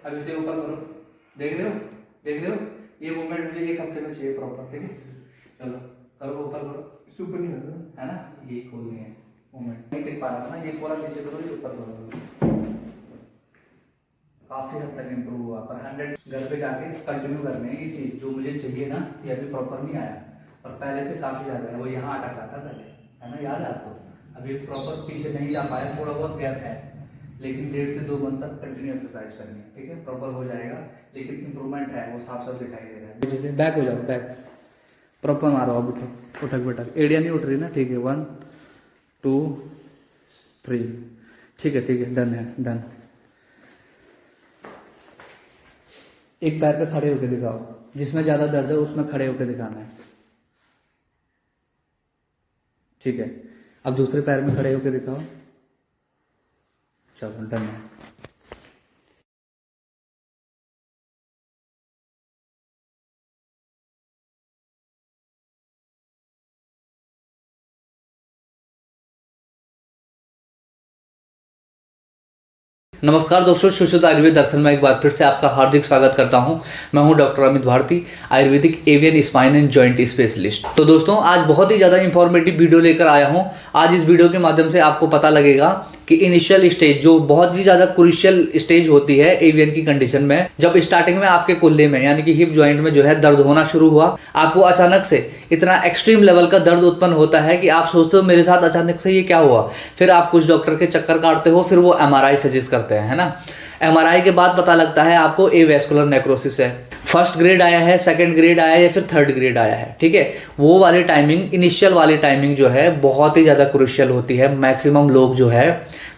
अब इसे ऊपर करो, देख रहे हो ये मूवमेंट मुझे 1 हफ्ते में चाहिए प्रॉपर, ठीक है। चलो करो, ऊपर करो, सुपर नहीं होता है ना, ये खोलनी है मूवमेंट, नहीं कर पा रहा था ना, ये पूरा नीचे करो, ये ऊपर करो। काफी हद तक इम्प्रूव हुआ, पर 100 घर पे जाके कंटिन्यू करने हैं ये चीज, जो मुझे चाहिए ना ये अभी प्रॉपर नहीं आया, और पहले से काफी ज्यादा है, वो यहाँ अटक रहा था पहले, है ना, याद है आपको। अभी प्रॉपर पीछे नहीं जा पाया, थोड़ा बहुत गैप है, लेकिन 1.5 से 2 मंथ तक कंटिन्यू एक्सरसाइज करनी है, ठीक है, प्रॉपर हो जाएगा, लेकिन इंप्रूवमेंट है, वो साफ साफ दिखाई दे रहा है। जैसे बैक हो जाओ, बैक प्रॉपर मारो, अब उठो, उठक बैठक, एड़िया नहीं उठ रही ना, ठीक है, 1 2 3, ठीक है, डन है, डन। एक पैर पे खड़े होकर दिखाओ, जिसमें ज्यादा दर्द है उसमें खड़े होकर दिखाना है, ठीक है। अब दूसरे पैर में खड़े होकर दिखाओ, चलो डन है। नमस्कार दोस्तों, सुश्रुत आयुर्वेद दर्शन में एक बार फिर से आपका हार्दिक स्वागत करता हूं। मैं हूं डॉक्टर अमित भारती, आयुर्वेदिक एवियन स्पाइन एंड जॉइंट स्पेशलिस्ट। तो दोस्तों आज बहुत ही ज़्यादा इंफॉर्मेटिव वीडियो लेकर आया हूं। आज इस वीडियो के माध्यम से आपको पता लगेगा कि इनिशियल स्टेज, जो बहुत ही ज़्यादा क्रूशियल स्टेज होती है एवियन की कंडीशन में, जब स्टार्टिंग में आपके कुल्ले में यानी कि हिप जॉइंट में जो है दर्द होना शुरू हुआ, आपको अचानक से इतना एक्सट्रीम लेवल का दर्द उत्पन्न होता है कि आप सोचते हो मेरे साथ अचानक से ये क्या हुआ। फिर आप कुछ डॉक्टर के चक्कर काटते हो, फिर वो MRI सजेस्ट करते हैं, है ना। MRI के बाद पता लगता है आपको एवेस्कुलर नेक्रोसिस है, फर्स्ट ग्रेड आया है, सेकंड ग्रेड आया है या फिर थर्ड ग्रेड आया है, ठीक है। वो वाली टाइमिंग, इनिशियल वाली टाइमिंग जो है बहुत ही ज़्यादा क्रूशियल होती है।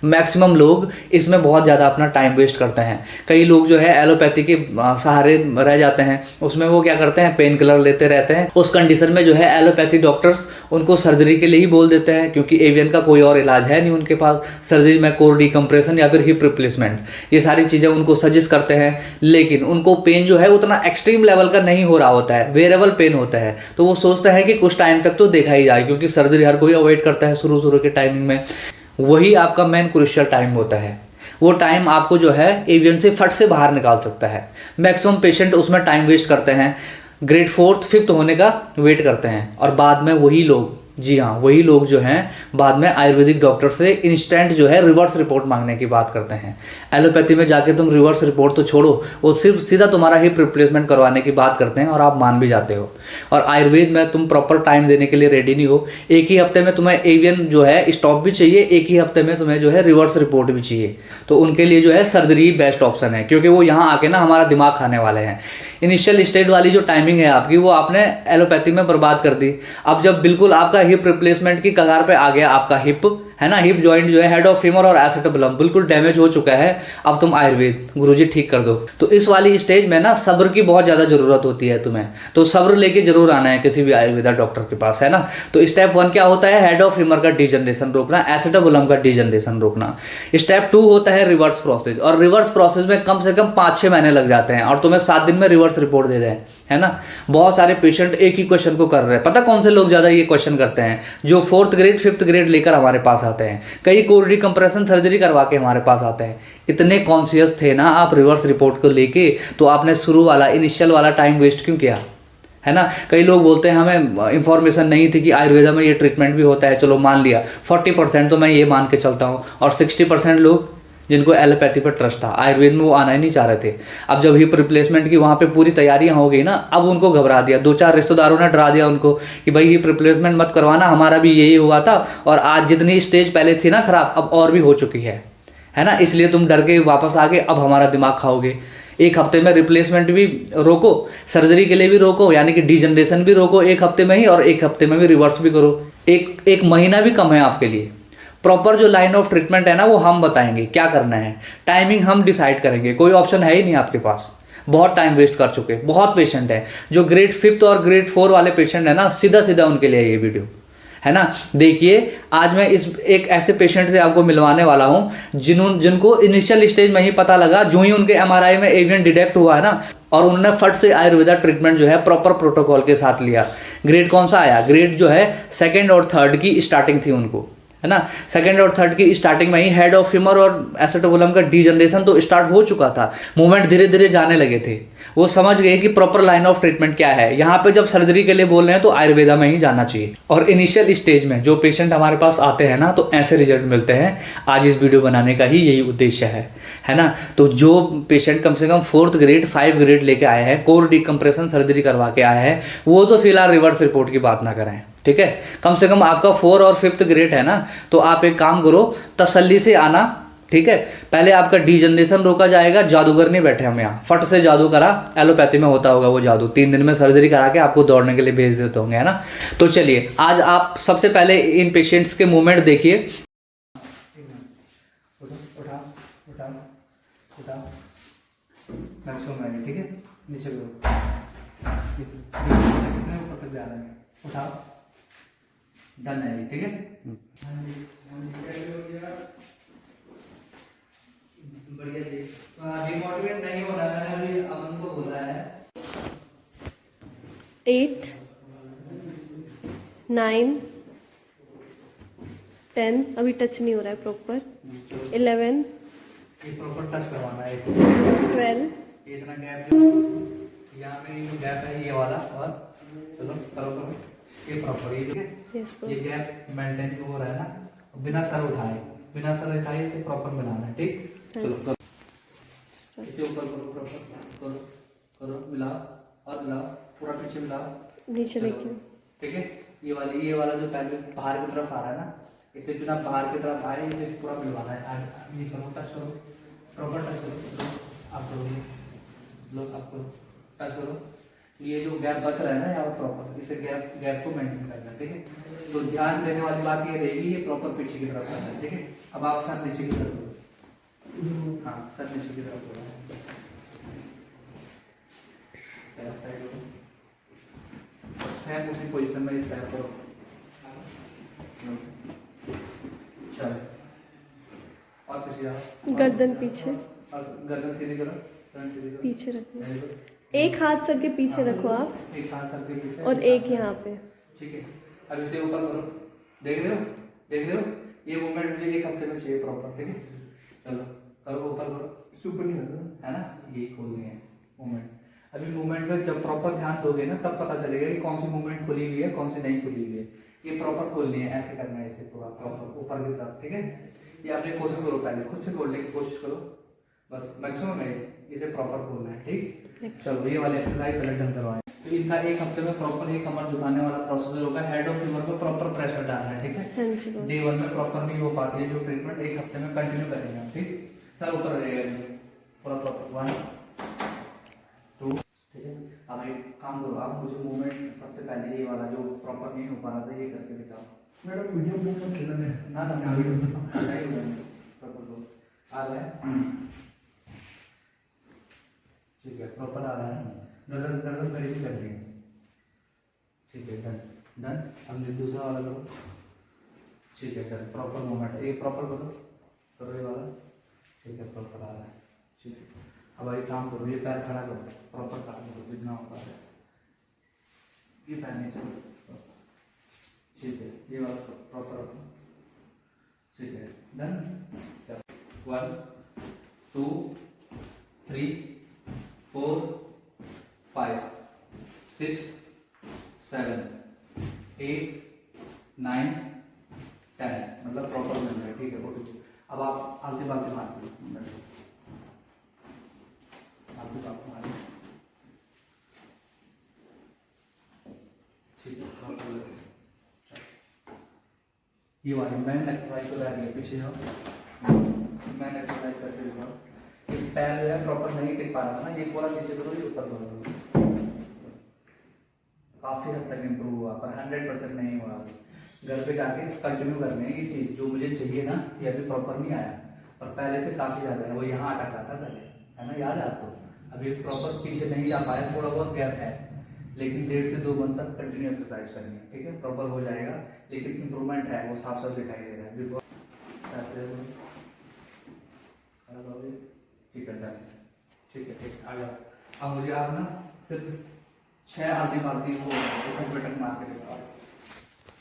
मैक्सिमम लोग इसमें बहुत ज़्यादा अपना टाइम वेस्ट करते हैं। कई लोग जो है एलोपैथी के सहारे रह जाते हैं, उसमें वो क्या करते हैं, पेन किलर लेते रहते हैं। उस कंडीशन में जो है एलोपैथी डॉक्टर्स उनको सर्जरी के लिए ही बोल देते हैं, क्योंकि एवियन का कोई और इलाज है नहीं उनके पास। सर्जरी में कोर डिकम्प्रेशन या फिर हिप रिप्लेसमेंट, ये सारी चीज़ें उनको सजेस्ट करते हैं, लेकिन उनको पेन जो है उतना एक्सट्रीम लेवल का नहीं हो रहा होता है, वेरेबल पेन होता है। तो वो सोचता है कि कुछ टाइम तक तो देखा ही जाए, क्योंकि सर्जरी हर कोई अवॉइड करता है शुरू के टाइमिंग में। वही आपका मेन क्रूशियल टाइम होता है। वो टाइम आपको जो है एवियन से फट से बाहर निकाल सकता है। मैक्सिमम पेशेंट उसमें टाइम वेस्ट करते हैं, ग्रेड 4th 5th होने का वेट करते हैं, और बाद में वही लोग, जी हाँ, वही लोग जो हैं बाद में आयुर्वेदिक डॉक्टर से इंस्टेंट जो है रिवर्स रिपोर्ट मांगने की बात करते हैं। एलोपैथी में जाके तुम रिवर्स रिपोर्ट तो छोड़ो, वो सिर्फ सीधा तुम्हारा हिप रिप्लेसमेंट करवाने की बात करते हैं, और आप मान भी जाते हो। और आयुर्वेद में तुम प्रॉपर टाइम देने के लिए रेडी नहीं हो। एक ही हफ्ते में तुम्हें एवियन जो है स्टॉप भी चाहिए, एक ही हफ्ते में तुम्हें जो है रिवर्स रिपोर्ट भी चाहिए। तो उनके लिए जो है सर्जरी बेस्ट ऑप्शन है, क्योंकि वो यहाँ आके ना हमारा दिमाग खाने वाले हैं। इनिशियल स्टेज वाली जो टाइमिंग है आपकी, वो आपने एलोपैथी में बर्बाद कर दी। अब जब बिल्कुल आपका हिप रिप्लेसमेंट की कगार पे आ गया आपका हिप, है ना, हिप जॉइंट जो है हेड ऑफ फीमर और एसेटेबुलम बिल्कुल डैमेज हो चुका है, अब तुम आयुर्वेद गुरुजी ठीक कर दो। तो इस वाली स्टेज में ना सब्र की बहुत ज़्यादा ज़रूरत होती है तुम्हें, तो सब्र लेके जरूर आना है किसी भी आयुर्वेदा डॉक्टर के पास, है ना। तो स्टेप 1 क्या होता है, हेड ऑफ फीमर का डिजनरेशन रोकना, एसेटेबुलम का डिजनरेशन रोकना। स्टेप 2 होता है रिवर्स प्रोसेस, और रिवर्स प्रोसेस में कम से कम 5-6 महीने लग जाते हैं, और तुम्हें 7 दिन में रिवर्स रिपोर्ट दे दें, है ना। बहुत सारे पेशेंट एक ही क्वेश्चन को कर रहे हैं। पता कौन से लोग ज़्यादा ये क्वेश्चन करते हैं, जो 4th ग्रेड 5th ग्रेड लेकर हमारे पास आते हैं, कई कोर डिकम्प्रेशन सर्जरी करवा के हमारे पास आते हैं। इतने कॉन्शियस थे ना आप रिवर्स रिपोर्ट को लेके, तो आपने शुरू वाला इनिशियल वाला टाइम वेस्ट क्यों किया, है ना। कई लोग बोलते हैं हमें इंफॉर्मेशन नहीं थी कि आयुर्वेदा में ये ट्रीटमेंट भी होता है, चलो मान लिया। 40% तो मैं ये मान के चलता हूँ, और 60% लोग जिनको एलोपैथी पर ट्रस्ट था, आयुर्वेद में वो आना ही नहीं चाह रहे थे। अब जब हिप रिप्लेसमेंट की वहाँ पे पूरी तैयारियां हो गई ना, अब उनको घबरा दिया, 2-4 रिश्तेदारों ने डरा दिया उनको कि भाई हिप रिप्लेसमेंट मत करवाना, हमारा भी यही हुआ था, और आज जितनी स्टेज पहले थी ना खराब, अब और भी हो चुकी है ना, इसलिए तुम डर के वापस आ गए, अब हमारा दिमाग खाओगे। 1 हफ्ते में रिप्लेसमेंट भी रोको, सर्जरी के लिए भी रोको, यानी कि डिजनरेशन भी रोको 1 हफ्ते में ही, और 1 हफ्ते में भी रिवर्स भी करो। एक महीना भी कम है आपके लिए। प्रॉपर जो लाइन ऑफ ट्रीटमेंट है ना, वो हम बताएंगे क्या करना है, टाइमिंग हम डिसाइड करेंगे, कोई ऑप्शन है ही नहीं आपके पास। बहुत टाइम वेस्ट कर चुके, बहुत पेशेंट है जो ग्रेड 5th और ग्रेड 4 वाले पेशेंट है ना, सीधा उनके लिए ये वीडियो, है ना। देखिए आज मैं एक ऐसे पेशेंट से आपको मिलवाने वाला हूं जिनको इनिशियल स्टेज में ही पता लगा, जो ही उनके MRI में एवियन डिटेक्ट हुआ है ना, और उन्होंने फट से आयुर्वेदा ट्रीटमेंट जो है प्रॉपर प्रोटोकॉल के साथ लिया। ग्रेड कौन सा आया, ग्रेड जो है 2nd और 3rd की स्टार्टिंग थी उनको, है ना। सेकंड और थर्ड की स्टार्टिंग में ही हेड ऑफ फ्यूमर और एसेटोबुलम का डीजनरेशन तो स्टार्ट हो चुका था, मूवमेंट धीरे धीरे जाने लगे थे, वो समझ गए कि प्रॉपर लाइन ऑफ ट्रीटमेंट क्या है। यहाँ पे जब सर्जरी के लिए बोल रहे हैं तो आयुर्वेदा में ही जाना चाहिए। और इनिशियल स्टेज में जो पेशेंट हमारे पास आते हैं ना, तो ऐसे रिजल्ट मिलते हैं। आज इस वीडियो बनाने का ही यही उद्देश्य है ना। तो जो पेशेंट कम से कम 4th ग्रेड 5 ग्रेड लेके आए हैं, कोर डिकम्प्रेशन सर्जरी करवा के आए हैं, वो तो फिलहाल रिवर्स रिपोर्ट की बात ना करें, ठीक है। कम से कम आपका 4 और 5th ग्रेड है ना, तो आप एक काम करो, तसल्ली से आना, ठीक है। पहले आपका डीजनरेशन रोका जाएगा, जादूगर नहीं बैठे हम यहाँ, फट से जादू करा, एलोपैथी में होता होगा वो जादू, 3 दिन में सर्जरी करा के आपको दौड़ने के लिए भेज देते होंगे, है ना। तो चलिए आज आप सबसे पहले इन पेशेंट्स के मूवमेंट देखिए। ठीक है, नीचे कितने ऊपर तक जा रहे हैं, उठाओ, डन है, ठीक है। बढ़िया जी, डिमोटिवेट नहीं होना, मैंने अभी अमन को बोला है। 8 9 10 अभी टच नहीं हो रहा है प्रॉपर। 11 ये प्रॉपर टच करवाना है। 12 इतना गैप जो यहाँ पे जो गैप है ये वाला, और चलो करो करो, ये प्रॉपर, ये ठीक है। Yes, ये गैप मेंटेन हो रहा है ना, बिना सर उठाए इसे प्रॉपर मिलाना है, ठीक। चलो करो, इसे ऊपर करो, प्रॉपर करो करो, मिलाओ और मिलाओ, पूरा पीछे मिलाओ, नीचे लेके, ठीक है। ये वाला जो पहले बाहर की तरफ आ रहा है ना, इसे बिना बाहर की तरफ आए इसे पूरा मिलवाना है। ये करो, टच करो, प्रॉपर टच करो, आप करो, लो आप करो, टच करो। ये जो गैप बच रहा है ना यहाँ प्रॉपर, इसे गैप को मेंटेन करना है, ठीक है। तो ध्यान देने वाली बात ये रहेगी, ये प्रॉपर पीछे की तरफ करना है, ठीक है। अब आप सर नीचे की तरफ करो, हाँ सर नीचे की तरफ करो, साइड करो, सेम उसी पोजीशन में इस तरह करो, चलो और पीछे जाओ, गर्दन पीछे, और गर्दन सीधी करो, गर्दन सीधी करो, पीछे रखो, एक हाथ सर के पीछे रखो आप, एक हाथ सर के पीछे और एक यहाँ पे, ठीक है। अब इसे ऊपर करो, देख रहे हो, ये मूवमेंट मुझे 1 हफ्ते में चाहिए प्रॉपर, ठीक है। चलो करो, ऊपर करो, ऊपर नहीं है ना, ये खोलनी है मूवमेंट। अभी मूवमेंट में जब प्रॉपर ध्यान दोगे ना, तब पता चलेगा कि कौन सी मूवमेंट खुली हुई है, कौन सी नहीं खुली हुई है। ये प्रॉपर खोलनी है, ऐसे करना है इसे पूरा प्रॉपर ऊपर की तरफ, ठीक है। ये आपने कोशिश करो, पहले खुद से खोलने की कोशिश करो, बस मैक्सिमम है, इसे प्रॉपर खोलना है, ठीक। चलो ये वाले एक्सरसाइज पहले डन करवाएं। तो इनका 1 हफ्ते में प्रॉपर ये कमर झुकाने वाला प्रोसीजर होगा, हेड ऑफ फ्यूमर पे प्रॉपर प्रेशर डालना है, ठीक है। डे 1 में प्रॉपर नहीं हो पाती है जो ट्रीटमेंट, 1 हफ्ते में कंटिन्यू करेंगे हम, ठीक। सर ऊपर रहेगा पूरा प्रॉपर, 1 2, ठीक है। अब एक काम करो, आप मुझे मूवमेंट सबसे पहले ये वाला जो प्रॉपर नहीं हो पा रहा था, ये करके दिखाओ। मैडम वीडियो बुक में खेलना है ना आ रहा है, ठीक है, प्रॉपर आ रहा है, गर्दन खड़ी भी कर रही है, ठीक है, डन। अब दूसरा वाला करो, ठीक है, डन, प्रॉपर मूवमेंट, ये प्रॉपर करो ये वाला, ठीक है, प्रॉपर आ रहा है, ठीक है। अब एक काम करो, ये पैर खड़ा करो, प्रॉपर खड़ा करो जितना हो पा रहा है, ये पैर नीचे करो, ठीक है, ये वाला प्रॉपर रखो, ठीक है, डन। 1 2 3 4 5 6 7 8 9 10, मतलब प्रॉपर मिल रहा है, ठीक है। अब आप आलती बालती मार दो, आलती बालती मारिए, ठीक है, प्रॉपर। ये वाली मैन एक्सरसाइज तो रह रही है, पीछे जाओ, मैन एक्सरसाइज करके दिखाओ। ये पैर जो है प्रॉपर नहीं टिक पा रहा था ना, ये पूरा नीचे करो, ये ऊपर करो, काफी हद तक इम्प्रूव हुआ, पर 100% नहीं हुआ। घर पे जाके कंटिन्यू करने हैं ये चीज, जो मुझे चाहिए ना, ये अभी प्रॉपर नहीं आया, पर पहले से काफी ज्यादा है। वो यहाँ अटक रहा था पहले, है ना, याद है आपको। अभी प्रॉपर पीछे नहीं जा पाया, थोड़ा बहुत गैप है, लेकिन 1.5 से 2 मंथ तक कंटिन्यू एक्सरसाइज करनी है, ठीक है, प्रॉपर हो जाएगा। लेकिन इंप्रूवमेंट है, वो साफ साफ दिखाई दे रहा है। बिफोर ठीक है, ठीक है, आ जाओ। अब मुझे आप ना सिर्फ 6 आलती पालती वो बैठक मार के दिखाओ,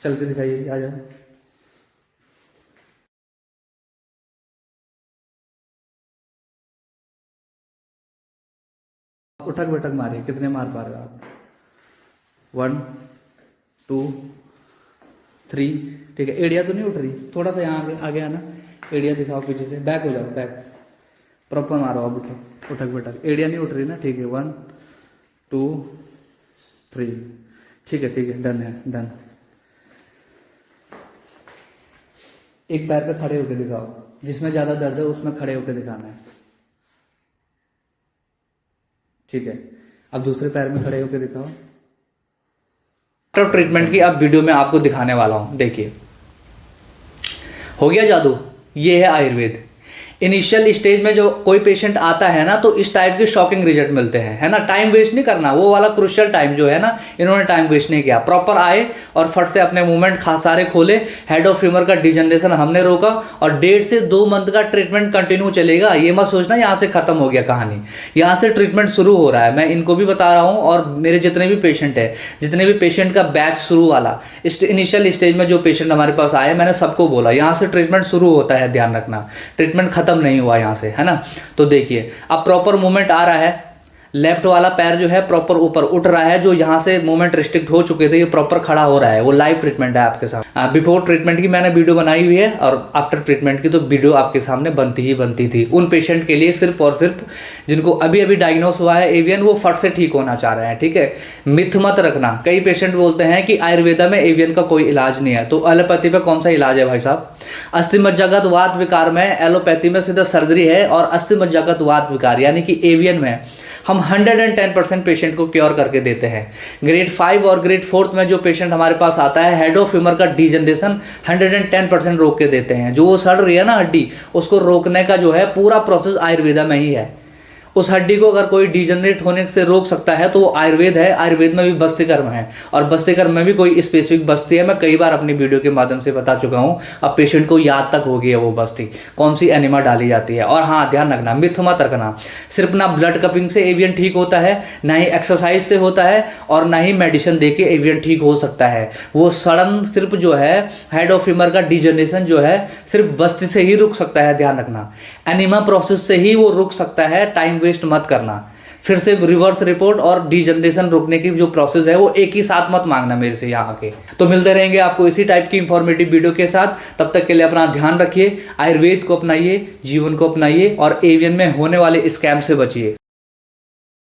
चल के दिखाइए, आ जाओ। उठक बैठक मारिए, कितने मार पा रहे हो आप? 1 2 3। ठीक है, एड़िया तो नहीं उठ रही, थोड़ा सा यहाँ आगे आना, एड़िया दिखाओ पीछे से, बैक हो जाओ, बैक प्रॉपर मारो अब, उठक बैठक, एड़िया नहीं उठ रही ना। ठीक है, 1 2 3। ठीक है, डन है, डन। एक पैर पे खड़े होकर दिखाओ, जिसमें ज्यादा दर्द है उसमें खड़े होकर दिखाना है। ठीक है, अब दूसरे पैर में खड़े होकर दिखाओ। ट्रीटमेंट की अब वीडियो में आपको दिखाने वाला हूं, देखिए। हो गया जादू, ये है आयुर्वेद। इनिशियल स्टेज में जो कोई पेशेंट आता है ना, तो इस टाइप के शॉकिंग रिजल्ट मिलते हैं, है ना। टाइम वेस्ट नहीं करना, वो वाला क्रुशियल टाइम जो है ना, इन्होंने टाइम वेस्ट नहीं किया, प्रॉपर आए और फट से अपने मूवमेंट सारे खोले। हेड ऑफ ह्यूमर का डिजनरेशन हमने रोका और 1.5 से 2 मंथ का ट्रीटमेंट कंटिन्यू चलेगा। ये मत सोचना यहाँ से खत्म हो गया कहानी, यहाँ से ट्रीटमेंट शुरू हो रहा है। मैं इनको भी बता रहा हूँ और मेरे जितने भी पेशेंट है, जितने भी पेशेंट का बैच शुरू वाला इनिशियल स्टेज में जो पेशेंट हमारे पास आए, मैंने सबको बोला यहाँ से ट्रीटमेंट शुरू होता है, ध्यान रखना, ट्रीटमेंट खत्म नहीं हुआ यहाँ से, है ना। तो देखिए अब प्रॉपर मूवमेंट आ रहा है, लेफ्ट वाला पैर जो है प्रॉपर ऊपर उठ रहा है, जो यहाँ से मूवमेंट रिस्ट्रिक्ट हो चुके थे ये प्रॉपर खड़ा हो रहा है। वो लाइव ट्रीटमेंट है आपके साथ। बिफोर ट्रीटमेंट की मैंने वीडियो बनाई हुई है और आफ्टर ट्रीटमेंट की तो वीडियो आपके सामने बनती थी। उन पेशेंट के लिए सिर्फ और सिर्फ जिनको अभी अभी डायग्नोस हुआ है एवियन, वो फट से ठीक होना चाह रहे हैं। ठीक है, मिथ मत रखना। कई पेशेंट बोलते हैं कि आयुर्वेदा में एवियन का कोई इलाज नहीं है, तो एलोपैथी पे कौन सा इलाज है भाई साहब? अस्थि मज्जागत वात विकार में एलोपैथी में सीधा सर्जरी है, और अस्थि मज्जागत वात विकार यानी कि एवियन में हम 110% पेशेंट को क्योर करके देते हैं। ग्रेड 5 और ग्रेड 4 में जो पेशेंट हमारे पास आता है, हेड ऑफ ह्यूमर का डिजनरेशन 110% रोक के देते हैं। जो वो सड़ रही है ना हड्डी, उसको रोकने का जो है पूरा प्रोसेस आयुर्वेदा में ही है। उस हड्डी को अगर कोई डिजनरेट होने से रोक सकता है तो वो आयुर्वेद है। आयुर्वेद में भी बस्तिकर्म है, और बस्तिकर्म में भी कोई स्पेसिफिक बस्ती है। मैं कई बार अपनी वीडियो के माध्यम से बता चुका हूँ, अब पेशेंट को याद तक हो गई है वो बस्ती, कौन सी एनिमा डाली जाती है। और हाँ, ध्यान रखना, मिथ मत रखना, सिर्फ ना ब्लड कपिंग से एवियन ठीक होता है, ना ही एक्सरसाइज से होता है, और ना ही मेडिसिन दे के एवियन ठीक हो सकता है। वो सड़न सिर्फ जो है हेड ऑफ ह्यूमर का डिजनरेशन जो है सिर्फ बस्ती से ही रुक सकता है, ध्यान रखना। एनिमा प्रोसेस से ही वो रुक सकता है, टाइम वेस्ट मत करना। फिर से रिवर्स रिपोर्ट और डिजनरेशन रोकने की जो प्रोसेस है वो एक ही साथ मत मांगना मेरे से यहाँ के। तो मिलते रहेंगे आपको इसी टाइप की इंफॉर्मेटिव वीडियो के साथ। तब तक के लिए अपना ध्यान रखिए, आयुर्वेद को अपनाइए, जीवन को अपनाइए और एवियन में होने वाले स्कैम से बचिए।